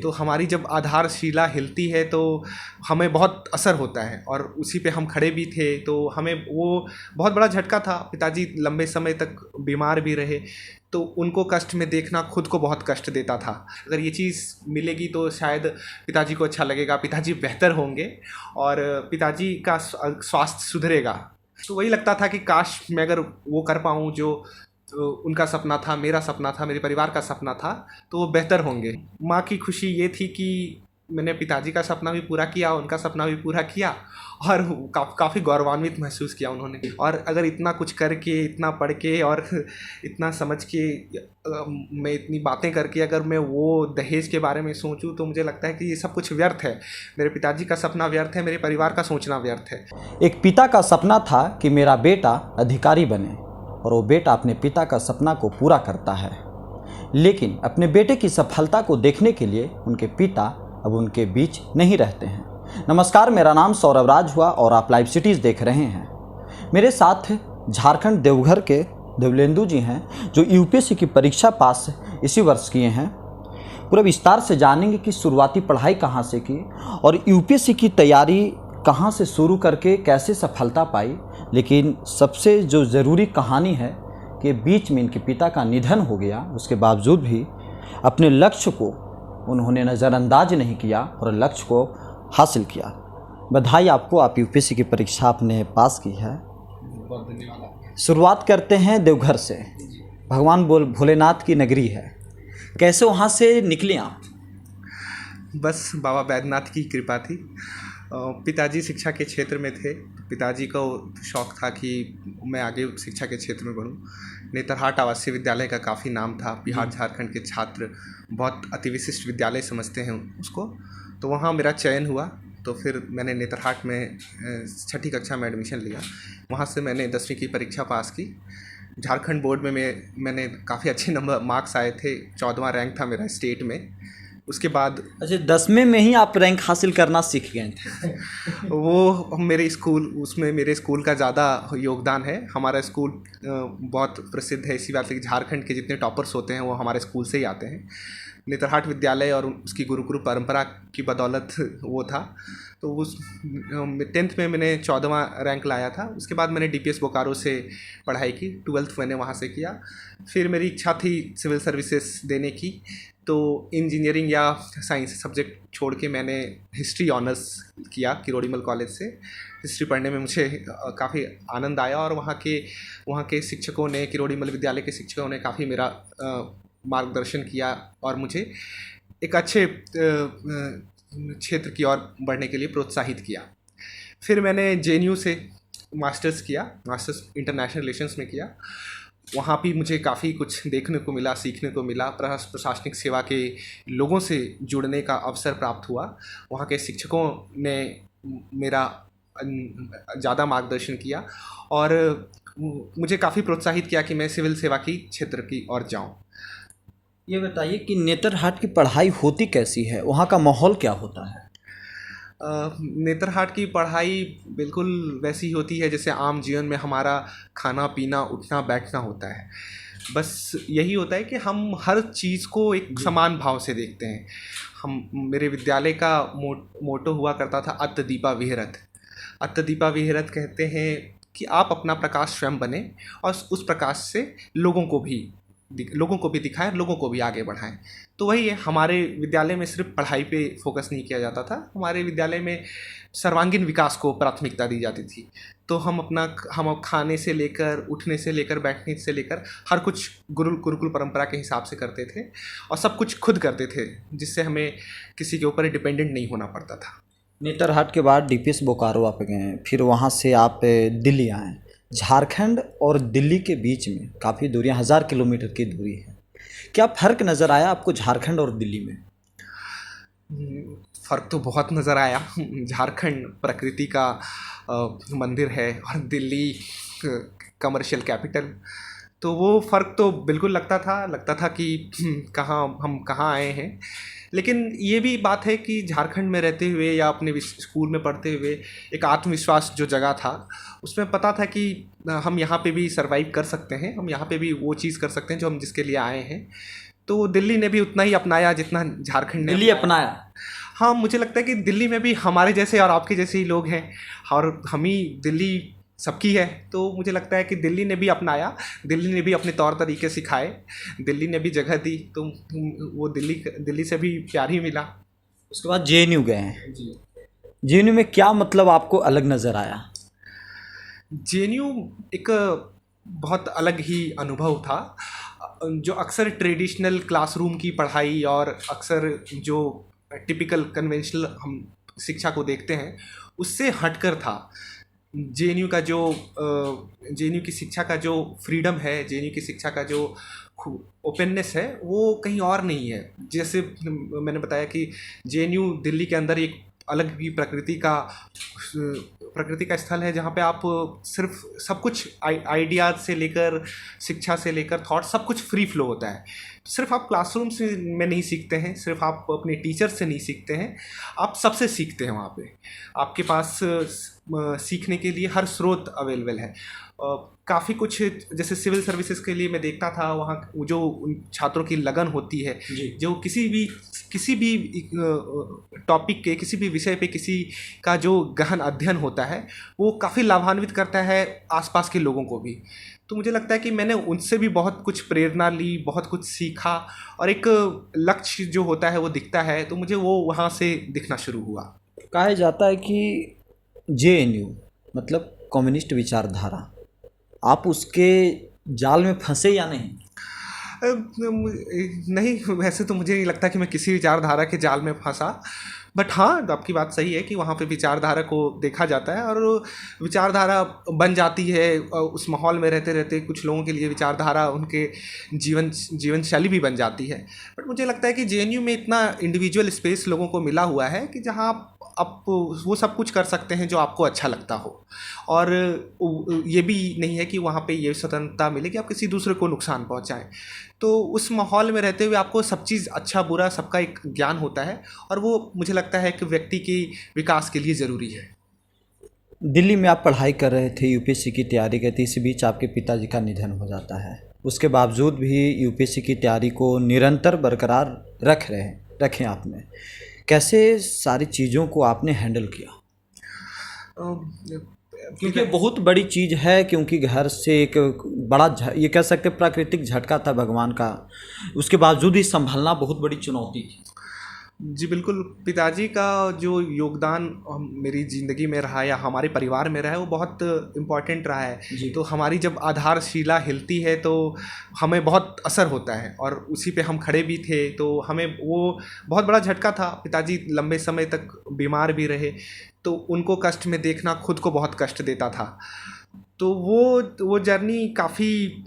तो हमारी जब आधारशिला हिलती है तो हमें बहुत असर होता है, और उसी पे हम खड़े भी थे। तो हमें वो बहुत बड़ा झटका था। पिताजी लंबे समय तक बीमार भी रहे, तो उनको कष्ट में देखना खुद को बहुत कष्ट देता था। अगर ये चीज़ मिलेगी तो शायद पिताजी को अच्छा लगेगा, पिताजी बेहतर होंगे और पिताजी का स्वास्थ्य सुधरेगा। तो वही लगता था कि काश मैं अगर वो कर पाऊँ जो उनका सपना था, मेरा सपना था, मेरे परिवार का सपना था, तो वो बेहतर होंगे। माँ की खुशी ये थी कि मैंने पिताजी का सपना भी पूरा किया, उनका सपना भी पूरा किया, और काफ़ी गौरवान्वित महसूस किया उन्होंने। और अगर इतना कुछ करके, इतना पढ़ के और इतना समझ के, मैं इतनी बातें करके अगर मैं वो दहेज के बारे में सोचूं तो मुझे लगता है कि ये सब कुछ व्यर्थ है। मेरे पिताजी का सपना व्यर्थ है, मेरे परिवार का सोचना व्यर्थ है। एक पिता का सपना था कि मेरा बेटा अधिकारी बने, और वो बेटा अपने पिता का सपना को पूरा करता है। लेकिन अपने बेटे की सफलता को देखने के लिए उनके पिता अब उनके बीच नहीं रहते हैं। नमस्कार, मेरा नाम सौरभ राज हुआ और आप लाइव सिटीज़ देख रहे हैं। मेरे साथ झारखंड देवघर के देवलेंदु जी हैं, जो यूपीएससी की परीक्षा पास इसी वर्ष किए हैं। पूरा विस्तार से जानेंगे कि शुरुआती पढ़ाई कहाँ से की और यूपीएससी की तैयारी कहाँ से शुरू करके कैसे सफलता पाई। लेकिन सबसे जो ज़रूरी कहानी है कि बीच में इनके पिता का निधन हो गया, उसके बावजूद भी अपने लक्ष्य को उन्होंने नज़रअंदाज नहीं किया और लक्ष्य को हासिल किया। बधाई आपको, आप यूपीएससी की परीक्षा आपने पास की है। बहुत धन्यवाद। शुरुआत करते हैं देवघर से। भगवान भोलेनाथ की नगरी है, कैसे वहाँ से निकले आप? बस बाबा बैद्यनाथ की कृपा थी। पिताजी शिक्षा के क्षेत्र में थे। पिताजी को शौक़ था कि मैं आगे शिक्षा के क्षेत्र में बढ़ूँ। नेतरहाट आवासीय विद्यालय का काफ़ी नाम था। बिहार झारखंड के छात्र बहुत अति विशिष्ट विद्यालय समझते हैं उसको। तो वहाँ मेरा चयन हुआ, तो फिर मैंने नेतरहाट में 6ठी कक्षा में एडमिशन लिया। वहाँ से मैंने 10वीं की परीक्षा पास की। झारखंड बोर्ड में मैंने काफ़ी अच्छे मार्क्स आए थे। 14वां रैंक था मेरा स्टेट में। उसके बाद 10वें में ही आप रैंक हासिल करना सीख गए थे? वो मेरे स्कूल का ज़्यादा योगदान है। हमारा स्कूल बहुत प्रसिद्ध है इसी बात से कि झारखंड के जितने टॉपर्स होते हैं वो हमारे स्कूल से ही आते हैं। नेतरहाट विद्यालय और उसकी गुरुकुल परंपरा की बदौलत वो था। तो उस 10th में मैंने 14वां रैंक लाया था। उसके बाद मैंने डीपीएस बोकारो से पढ़ाई की। 12th मैंने वहाँ से किया। फिर मेरी इच्छा थी सिविल सर्विसेज देने की, तो इंजीनियरिंग या साइंस सब्जेक्ट छोड़ के मैंने हिस्ट्री ऑनर्स किया किरोड़ीमल कॉलेज से। हिस्ट्री पढ़ने में मुझे काफ़ी आनंद आया, और वहाँ के शिक्षकों ने, किरोड़ीमल विद्यालय के शिक्षकों ने काफ़ी मेरा मार्गदर्शन किया और मुझे एक अच्छे क्षेत्र की ओर बढ़ने के लिए प्रोत्साहित किया। फिर मैंने जेएनयू से मास्टर्स इंटरनेशनल रिलेशंस में किया। वहाँ भी मुझे काफ़ी कुछ देखने को मिला, सीखने को मिला। प्रशासनिक सेवा के लोगों से जुड़ने का अवसर प्राप्त हुआ। वहाँ के शिक्षकों ने मेरा ज़्यादा मार्गदर्शन किया और मुझे काफ़ी प्रोत्साहित किया कि मैं सिविल सेवा की क्षेत्र की ओर जाऊँ। ये बताइए कि नेतरहाट की पढ़ाई होती कैसी है, वहाँ का माहौल क्या होता है? नेतरहाट की पढ़ाई बिल्कुल वैसी होती है जैसे आम जीवन में हमारा खाना पीना उठना बैठना होता है। बस यही होता है कि हम हर चीज़ को एक समान भाव से देखते हैं। मेरे विद्यालय का मोटो हुआ करता था अत्त दीपा विहरत। अत्त दीपा विहरत कहते हैं कि आप अपना प्रकाश स्वयं बने और उस प्रकाश से लोगों को भी दिखाएं, लोगों को भी आगे बढ़ाएं। तो वही है, हमारे विद्यालय में सिर्फ पढ़ाई पे फोकस नहीं किया जाता था। हमारे विद्यालय में सर्वांगीण विकास को प्राथमिकता दी जाती थी। तो हम खाने से लेकर, उठने से लेकर, बैठने से लेकर हर कुछ गुरुकुल परंपरा के हिसाब से करते थे और सब कुछ खुद करते थे, जिससे हमें किसी के ऊपर डिपेंडेंट नहीं होना पड़ता था। नेतरहाट के बाद डीपीएस बोकारो आप गए, फिर वहाँ से आप दिल्ली आए। झारखंड और दिल्ली के बीच में काफ़ी दूरियाँ, 1000 किलोमीटर की दूरी है। क्या फ़र्क नज़र आया आपको झारखंड और दिल्ली में? फ़र्क तो बहुत नज़र आया। झारखंड प्रकृति का मंदिर है और दिल्ली कमर्शियल कैपिटल। तो वो फ़र्क तो बिल्कुल लगता था कि हम कहाँ आए हैं। लेकिन ये भी बात है कि झारखंड में रहते हुए या अपने स्कूल में पढ़ते हुए एक आत्मविश्वास जो जगह था, उसमें पता था कि हम यहाँ पे भी सर्वाइव कर सकते हैं, हम यहाँ पे भी वो चीज़ कर सकते हैं जो हम जिसके लिए आए हैं। तो दिल्ली ने भी उतना ही अपनाया जितना झारखंड ने दिल्ली अपनाया। हाँ, मुझे लगता है कि दिल्ली में भी हमारे जैसे और आपके जैसे ही लोग हैं और हम ही दिल्ली सबकी है। तो मुझे लगता है कि दिल्ली ने भी अपनाया, दिल्ली ने भी अपने तौर तरीके सिखाए, दिल्ली ने भी जगह दी, तो वो दिल्ली से भी प्यार ही मिला। उसके बाद जेएनयू गए हैं। जी, जेएनयू में क्या मतलब आपको अलग नज़र आया? जेएनयू एक बहुत अलग ही अनुभव था। जो अक्सर ट्रेडिशनल क्लासरूम की पढ़ाई और अक्सर जो टिपिकल कन्वेंशनल हम शिक्षा को देखते हैं उससे हटकर था। जेएनयू का जो जेएनयू की शिक्षा का जो फ्रीडम है, जेएनयू की शिक्षा का जो ओपननेस है, वो कहीं और नहीं है। जैसे मैंने बताया कि जेएनयू दिल्ली के अंदर एक अलग ही प्रकृति का स्थल है जहाँ पे आप सिर्फ सब कुछ आइडियाज से लेकर शिक्षा से लेकर थॉट सब कुछ फ्री फ्लो होता है। सिर्फ आप क्लासरूम से में नहीं सीखते हैं, सिर्फ आप अपने टीचर से नहीं सीखते हैं, आप सबसे सीखते हैं। वहाँ पे आपके पास सीखने के लिए हर स्रोत अवेलेबल है। काफ़ी कुछ जैसे सिविल सर्विसेज के लिए मैं देखता था, वहाँ जो छात्रों की लगन होती है, जो किसी भी टॉपिक के किसी भी विषय पे किसी का जो गहन अध्ययन होता है वो काफ़ी लाभान्वित करता है आसपास के लोगों को भी। तो मुझे लगता है कि मैंने उनसे भी बहुत कुछ प्रेरणा ली, बहुत कुछ सीखा और एक लक्ष्य जो होता है वो दिखता है, तो मुझे वो वहाँ से दिखना शुरू हुआ। कहा जाता है कि जेएनयू मतलब कम्युनिस्ट विचारधारा, आप उसके जाल में फंसे या नहीं? नहीं, वैसे तो मुझे नहीं लगता कि मैं किसी विचारधारा के जाल में फंसा, बट हाँ, आपकी बात सही है कि वहाँ पे विचारधारा को देखा जाता है और विचारधारा बन जाती है। उस माहौल में रहते रहते कुछ लोगों के लिए विचारधारा उनके जीवन शैली भी बन जाती है। बट मुझे लगता है कि जेएनयू में इतना इंडिविजुअल स्पेस लोगों को मिला हुआ है कि जहाँ आप वो सब कुछ कर सकते हैं जो आपको अच्छा लगता हो, और ये भी नहीं है कि वहाँ पे ये स्वतंत्रता मिले कि आप किसी दूसरे को नुकसान पहुँचाएं। तो उस माहौल में रहते हुए आपको सब चीज़ अच्छा बुरा सबका एक ज्ञान होता है और वो मुझे लगता है कि व्यक्ति के विकास के लिए ज़रूरी है। दिल्ली में आप पढ़ाई कर रहे थे, यूपीएससी की तैयारी करते, इसी बीच आपके पिताजी का निधन हो जाता है। उसके बावजूद भी यूपीएससी की तैयारी को निरंतर बरकरार रखें आपने। कैसे सारी चीज़ों को आपने हैंडल किया? क्योंकि बहुत बड़ी चीज़ है, क्योंकि घर से एक बड़ा ये कह सकते प्राकृतिक झटका था भगवान का, उसके बावजूद ही संभालना बहुत बड़ी चुनौती थी। जी बिल्कुल, पिताजी का जो योगदान मेरी ज़िंदगी में रहा या हमारे परिवार में रहा है वो बहुत इम्पॉर्टेंट रहा है। तो हमारी जब आधारशिला हिलती है तो हमें बहुत असर होता है और उसी पे हम खड़े भी थे, तो हमें वो बहुत बड़ा झटका था। पिताजी लंबे समय तक बीमार भी रहे, तो उनको कष्ट में देखना खुद को बहुत कष्ट देता था। तो वो जर्नी काफ़ी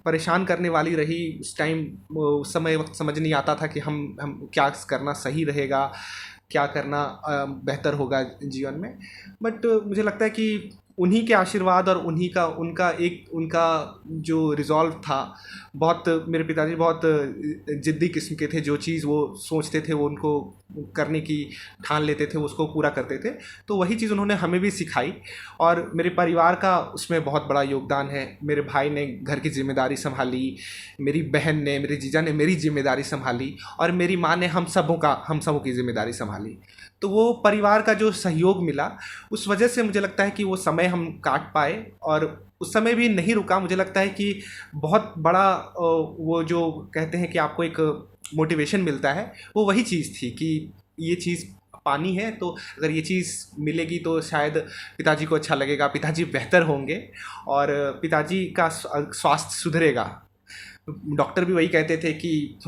परेशान करने वाली रही। उस टाइम उस समय वक्त समझ नहीं आता था कि हम क्या करना सही रहेगा, क्या करना बेहतर होगा जीवन में। बट मुझे लगता है कि उन्हीं के आशीर्वाद और उनका जो रिज़ॉल्व था, बहुत मेरे पिताजी बहुत ज़िद्दी किस्म के थे। जो चीज़ वो सोचते थे वो उनको करने की ठान लेते थे, उसको पूरा करते थे। तो वही चीज़ उन्होंने हमें भी सिखाई और मेरे परिवार का उसमें बहुत बड़ा योगदान है। मेरे भाई ने घर की जिम्मेदारी संभाली, मेरी बहन ने, मेरे जीजा ने मेरी जिम्मेदारी संभाली और मेरी माँ ने हम सबों की जिम्मेदारी संभाली। तो वो परिवार का जो सहयोग मिला, उस वजह से मुझे लगता है कि वो समय हम काट पाए और उस समय भी नहीं रुका। मुझे लगता है कि बहुत बड़ा वो जो कहते हैं कि आपको एक मोटिवेशन मिलता है, वो वही चीज़ थी कि ये चीज़ पानी है, तो अगर ये चीज़ मिलेगी तो शायद पिताजी को अच्छा लगेगा, पिताजी बेहतर होंगे और पिताजी का स्वास्थ्य सुधरेगा। डॉक्टर भी वही कहते थे कि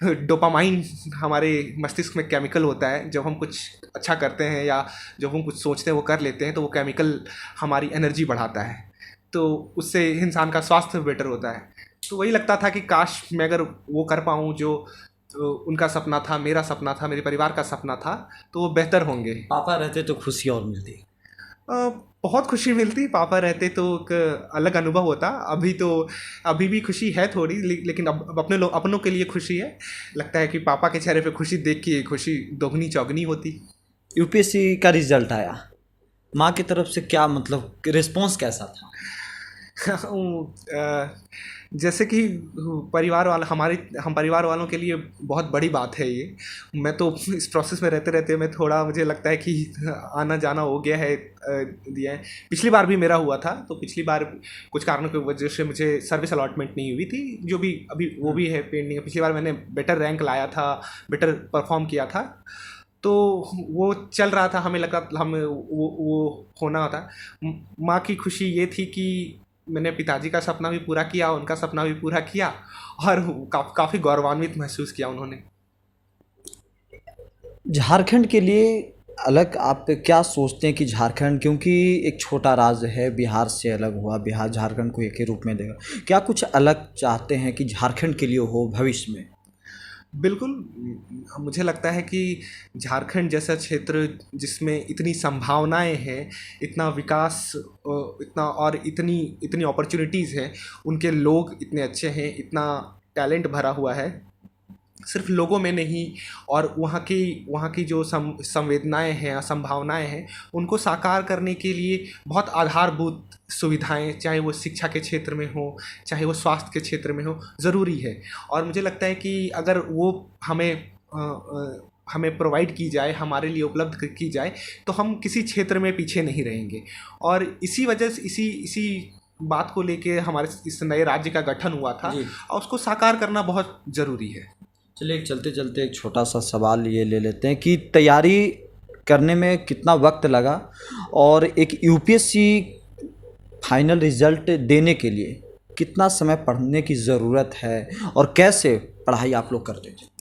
डोपामाइन हमारे मस्तिष्क में केमिकल होता है, जब हम कुछ अच्छा करते हैं या जब हम कुछ सोचते हैं वो कर लेते हैं तो वो केमिकल हमारी एनर्जी बढ़ाता है, तो उससे इंसान का स्वास्थ्य बेटर होता है। तो वही लगता था कि काश मैं अगर वो कर पाऊँ जो उनका सपना था, मेरा सपना था, मेरे परिवार का सपना था, तो वो बेहतर होंगे। पापा रहते तो खुशी और मिलती। बहुत खुशी मिलती, पापा रहते तो एक अलग अनुभव होता। अभी भी खुशी है थोड़ी, लेकिन अब अपनों के लिए खुशी है। लगता है कि पापा के चेहरे पे खुशी देख के खुशी दोगुनी चौगुनी होती। यूपीएससी का रिजल्ट आया, माँ की तरफ से क्या मतलब रिस्पॉन्स कैसा था? जैसे कि हम परिवार वालों के लिए बहुत बड़ी बात है ये। मैं तो इस प्रोसेस में रहते रहते मैं थोड़ा, मुझे लगता है कि आना जाना हो गया है, दिया है। पिछली बार भी मेरा हुआ था, तो पिछली बार कुछ कारणों की वजह से मुझे सर्विस अलॉटमेंट नहीं हुई थी, जो भी अभी वो भी है पेंडिंग है। पिछली बार मैंने बेटर रैंक लाया था, बेटर परफॉर्म किया था, तो वो चल रहा था, हमें लगा हम वो होना होता। माँ की खुशी ये थी कि मैंने पिताजी का सपना भी पूरा किया, उनका सपना भी पूरा किया, और काफ़ी गौरवान्वित महसूस किया उन्होंने। झारखंड के लिए अलग आप क्या सोचते हैं कि झारखंड, क्योंकि एक छोटा राज्य है, बिहार से अलग हुआ, बिहार झारखंड को एक ही रूप में देगा, क्या कुछ अलग चाहते हैं कि झारखंड के लिए हो भविष्य में? बिल्कुल, मुझे लगता है कि झारखंड जैसा क्षेत्र जिसमें इतनी संभावनाएं हैं, इतना विकास, इतना और इतनी इतनी अपॉर्चुनिटीज़ हैं, उनके लोग इतने अच्छे हैं, इतना टैलेंट भरा हुआ है, सिर्फ लोगों में नहीं, और वहाँ की जो संवेदनाएं हैं, संभावनाएं हैं, उनको साकार करने के लिए बहुत आधारभूत सुविधाएं, चाहे वो शिक्षा के क्षेत्र में हो, चाहे वो स्वास्थ्य के क्षेत्र में हो, ज़रूरी है। और मुझे लगता है कि अगर वो हमें प्रोवाइड की जाए, हमारे लिए उपलब्ध की जाए, तो हम किसी क्षेत्र में पीछे नहीं रहेंगे। और इसी वजह से इसी बात को लेके हमारे इस नए राज्य का गठन हुआ था, और उसको साकार करना बहुत ज़रूरी है। चलिए, चलते चलते एक छोटा सा सवाल ये ले लेते हैं कि तैयारी करने में कितना वक्त लगा, और एक यूपीएससी फाइनल रिजल्ट देने के लिए कितना समय पढ़ने की ज़रूरत है, और कैसे पढ़ाई आप लोग करते थे?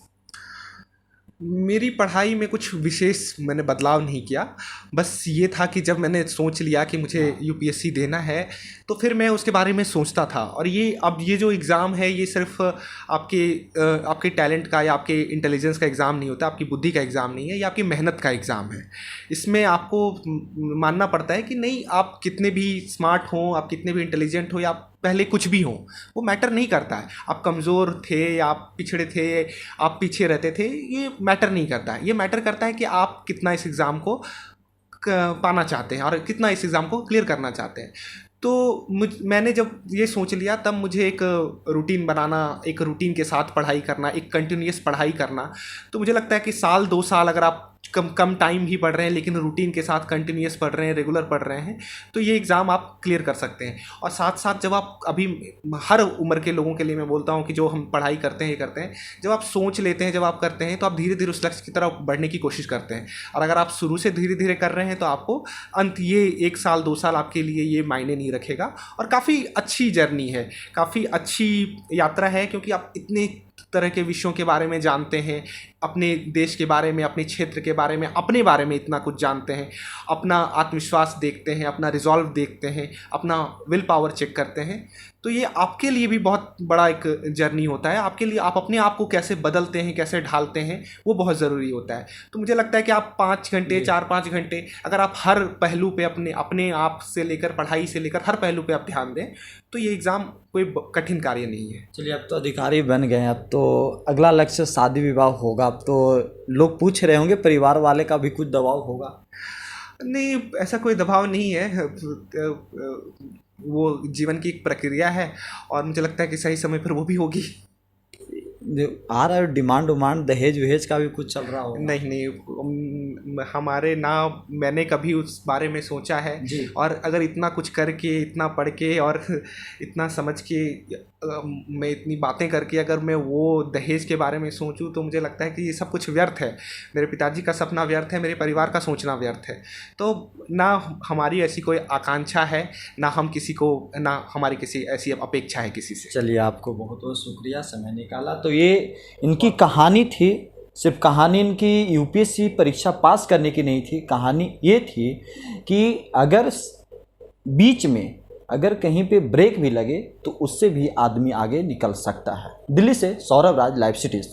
मेरी पढ़ाई में कुछ विशेष मैंने बदलाव नहीं किया। बस ये था कि जब मैंने सोच लिया कि मुझे यूपीएससी देना है, तो फिर मैं उसके बारे में सोचता था। और ये जो एग्ज़ाम है, ये सिर्फ आपके टैलेंट का या आपके इंटेलिजेंस का एग्ज़ाम नहीं होता, आपकी बुद्धि का एग्ज़ाम नहीं है, ये आपकी मेहनत का एग्ज़ाम है। इसमें आपको मानना पड़ता है कि नहीं, आप कितने भी स्मार्ट हों, आप कितने भी इंटेलिजेंट हो, या आप पहले कुछ भी हों, वो मैटर नहीं करता है। आप कमज़ोर थे या आप पिछड़े थे, आप पीछे रहते थे, ये मैटर नहीं करता है। ये मैटर करता है कि आप कितना इस एग्ज़ाम को पाना चाहते हैं और कितना इस एग्ज़ाम को क्लियर करना चाहते हैं। तो मैंने जब ये सोच लिया, तब मुझे एक रूटीन बनाना, एक रूटीन के साथ पढ़ाई करना, एक कंटिन्यूस पढ़ाई करना, तो मुझे लगता है कि साल 2 साल अगर आप कम टाइम ही पढ़ रहे हैं, लेकिन रूटीन के साथ कंटिन्यूस पढ़ रहे हैं, रेगुलर पढ़ रहे हैं, तो ये एग्ज़ाम आप क्लियर कर सकते हैं। और साथ साथ जब आप अभी, हर उम्र के लोगों के लिए मैं बोलता हूँ कि जो हम पढ़ाई करते हैं, जब आप सोच लेते हैं, जब आप करते हैं, तो आप धीरे धीरे उस लक्ष्य की तरफ बढ़ने की कोशिश करते हैं। और अगर आप शुरू से धीरे धीरे कर रहे हैं, तो आपको अंत ये 1 साल 2 साल आपके लिए ये मायने नहीं रखेगा। और काफ़ी अच्छी जर्नी है, काफ़ी अच्छी यात्रा है, क्योंकि आप इतने तरह के विषयों के बारे में जानते हैं, अपने देश के बारे में, अपने क्षेत्र के बारे में, अपने बारे में इतना कुछ जानते हैं, अपना आत्मविश्वास देखते हैं, अपना रिजॉल्व देखते हैं, अपना विल पावर चेक करते हैं। तो ये आपके लिए भी बहुत बड़ा एक जर्नी होता है। आपके लिए आप अपने आप को कैसे बदलते हैं, कैसे ढालते हैं, वो बहुत ज़रूरी होता है। तो मुझे लगता है कि आप 5 घंटे, 4-5 घंटे अगर आप हर पहलू पे अपने आप से लेकर, पढ़ाई से लेकर हर पहलू पे आप ध्यान दें, तो ये एग्ज़ाम कोई कठिन कार्य नहीं है। चलिए, अब तो अधिकारी बन गए हैं, अब तो अगला लक्ष्य शादी विवाह होगा। अब तो लोग पूछ रहे होंगे, परिवार वाले का भी कुछ दबाव होगा? नहीं, ऐसा कोई दबाव नहीं है। वो जीवन की एक प्रक्रिया है, और मुझे लगता है कि सही समय पर वो भी होगी। आ रहा है डिमांड उमांड, दहेज वहेज का भी कुछ चल रहा होगा? नहीं, हमारे ना, मैंने कभी उस बारे में सोचा है। और अगर इतना कुछ करके, इतना पढ़ के और इतना समझ के, मैं इतनी बातें करके अगर मैं वो दहेज के बारे में सोचूं, तो मुझे लगता है कि ये सब कुछ व्यर्थ है। मेरे पिताजी का सपना व्यर्थ है, मेरे परिवार का सोचना व्यर्थ है। तो ना हमारी ऐसी कोई आकांक्षा है, ना हमारी किसी ऐसी अपेक्षा है किसी से। चलिए, आपको बहुत बहुत शुक्रिया, समय निकाला। तो ये इनकी कहानी थी। सिर्फ कहानी इनकी यूपीएससी परीक्षा पास करने की नहीं थी, कहानी ये थी कि अगर बीच में अगर कहीं पे ब्रेक भी लगे, तो उससे भी आदमी आगे निकल सकता है। दिल्ली से सौरभ राज, लाइव सिटीज़।